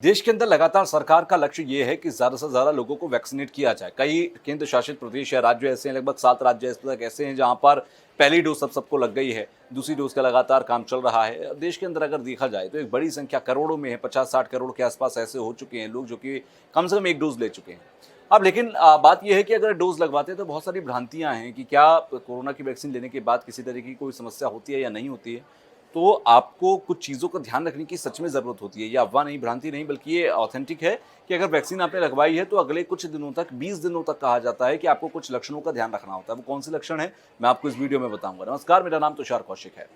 देश के अंदर लगातार सरकार का लक्ष्य ये है कि ज़्यादा से ज़्यादा लोगों को वैक्सीनेट किया जाए। कई केंद्र शासित प्रदेश या राज्य ऐसे हैं, लगभग 7 राज्य तक ऐसे हैं जहाँ पर पहली डोज सबको लग गई है, दूसरी डोज का लगातार काम चल रहा है। देश के अंदर अगर देखा जाए तो एक बड़ी संख्या करोड़ों में है, 50-60 करोड़ के आसपास ऐसे हो चुके हैं लोग जो कि कम से कम 1 डोज ले चुके हैं। अब लेकिन बात ये है कि अगर डोज लगवाते हैं तो बहुत सारी भ्रांतियाँ हैं कि क्या कोरोना की वैक्सीन लेने के बाद किसी तरह की कोई समस्या होती है या नहीं होती है। तो आपको कुछ चीज़ों का ध्यान रखने की सच में ज़रूरत होती है। ये अफ़वाह नहीं, भ्रांति नहीं, बल्कि ये ऑथेंटिक है कि अगर वैक्सीन आपने लगवाई है तो अगले कुछ दिनों तक, 20 दिनों तक कहा जाता है कि आपको कुछ लक्षणों का ध्यान रखना होता है। वो कौन से लक्षण हैं, मैं आपको इस वीडियो में बताऊँगा। नमस्कार, मेरा नाम तुषार कौशिक है।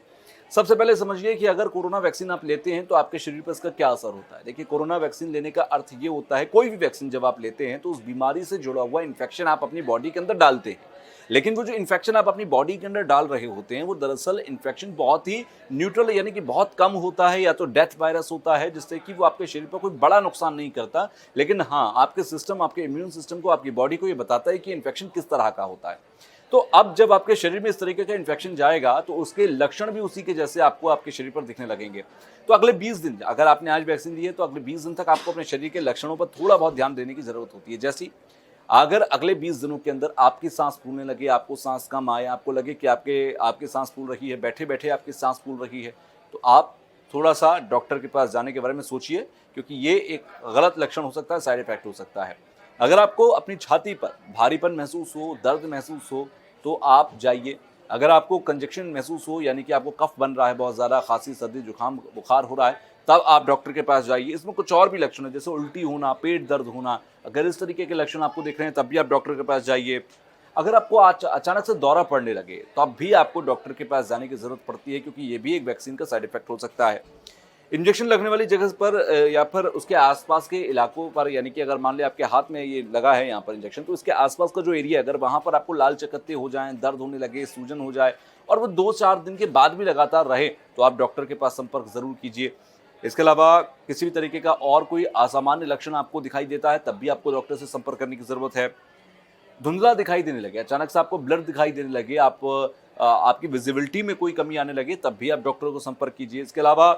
सबसे पहले समझिए कि अगर कोरोना वैक्सीन आप लेते हैं तो आपके शरीर पर इसका क्या असर होता है। देखिए, कोरोना वैक्सीन लेने का अर्थ ये होता है, कोई भी वैक्सीन जब आप लेते हैं तो उस बीमारी से जुड़ा हुआ इन्फेक्शन आप अपनी बॉडी के अंदर डालते हैं। लेकिन वो जो इन्फेक्शन आप अपनी बॉडी के अंदर डाल रहे होते हैं वो दरअसल इन्फेक्शन बहुत ही न्यूट्रल यानी कि बहुत कम होता है, या तो डेथ वायरस होता है जिससे कि वो आपके शरीर पर कोई बड़ा नुकसान नहीं करता। लेकिन हाँ, आपके सिस्टम, आपके इम्यून सिस्टम को, आपकी बॉडी को ये बताता है कि इन्फेक्शन किस तरह का होता है। तो अब जब आपके शरीर में इस तरीके का इन्फेक्शन जाएगा तो उसके लक्षण भी उसी के जैसे आपको आपके शरीर पर दिखने लगेंगे। तो अगले 20 दिन, अगर आपने आज वैक्सीन ली है तो अगले 20 दिन तक आपको अपने शरीर के लक्षणों पर थोड़ा बहुत ध्यान देने की जरूरत होती है। जैसे अगर अगले 20 दिनों के अंदर आपकी सांस फूलने लगे, आपको सांस कम आए, आपको लगे कि आपके आपकी सांस फूल रही है, बैठे बैठे आपकी सांस फूल रही है, तो आप थोड़ा सा डॉक्टर के पास जाने के बारे में सोचिए, क्योंकि ये एक गलत लक्षण हो सकता है, साइड इफेक्ट हो सकता है। अगर आपको अपनी छाती पर भारीपन महसूस हो, दर्द महसूस हो, तो आप जाइए। अगर आपको कंजक्शन महसूस हो, यानी कि आपको कफ बन रहा है, बहुत ज़्यादा खांसी, सर्दी, जुकाम, बुखार हो रहा है, तब आप डॉक्टर के पास जाइए। इसमें कुछ और भी लक्षण है, जैसे उल्टी होना, पेट दर्द होना, अगर इस तरीके के लक्षण आपको दिख रहे हैं तब भी आप डॉक्टर के पास जाइए। अगर आपको अचानक से दौरा पड़ने लगे तब भी आपको डॉक्टर के पास जाने की ज़रूरत पड़ती है, क्योंकि ये भी एक वैक्सीन का साइड इफेक्ट हो सकता है। इंजेक्शन लगने वाली जगह पर या फिर उसके आसपास के इलाकों पर, यानी कि अगर मान लें आपके हाथ में ये लगा है यहाँ पर इंजेक्शन, तो इसके आसपास का जो एरिया है, अगर वहाँ पर आपको लाल चकत्ते हो जाएं, दर्द होने लगे, सूजन हो जाए और वो 2-4 दिन के बाद भी लगातार रहे, तो आप डॉक्टर के पास संपर्क ज़रूर कीजिए। इसके अलावा किसी भी तरीके का और कोई असामान्य लक्षण आपको दिखाई देता है तब भी आपको डॉक्टर से संपर्क करने की ज़रूरत है। धुंधला दिखाई देने लगे, अचानक से आपको ब्लर दिखाई देने लगे, आपकी विजिबिलिटी में कोई कमी आने लगे, तब भी आप डॉक्टर को संपर्क कीजिए। इसके अलावा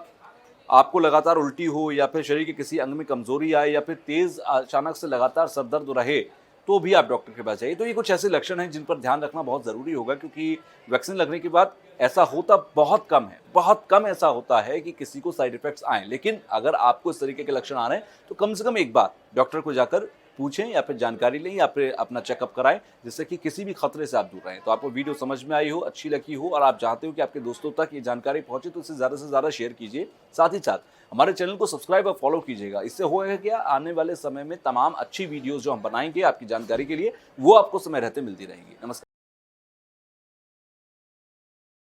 आपको लगातार उल्टी हो, या फिर शरीर के किसी अंग में कमजोरी आए, या फिर तेज अचानक से लगातार सर दर्द रहे, तो भी आप डॉक्टर के पास जाइए। तो ये कुछ ऐसे लक्षण हैं जिन पर ध्यान रखना बहुत ज़रूरी होगा, क्योंकि वैक्सीन लगने के बाद ऐसा होता बहुत कम है, बहुत कम ऐसा होता है कि किसी को साइड इफेक्ट्स आएँ। लेकिन अगर आपको इस तरीके के लक्षण आ रहे हैं तो कम से कम एक बार डॉक्टर को जाकर पूछें, या फिर जानकारी लें, या फिर अपना चेकअप कराएं, जिससे कि किसी भी खतरे से आप दूर रहें। तो आपको वीडियो समझ में आई हो, अच्छी लगी हो और आप चाहते हो कि आपके दोस्तों तक ये जानकारी पहुंचे, तो इसे ज़्यादा से ज़्यादा शेयर कीजिए। साथ ही साथ हमारे चैनल को सब्सक्राइब और फॉलो कीजिएगा। इससे होगा क्या, आने वाले समय में तमाम अच्छी वीडियोज़ जो हम बनाएंगे आपकी जानकारी के लिए, वो आपको समय रहते मिलती रहेंगी। नमस्कार।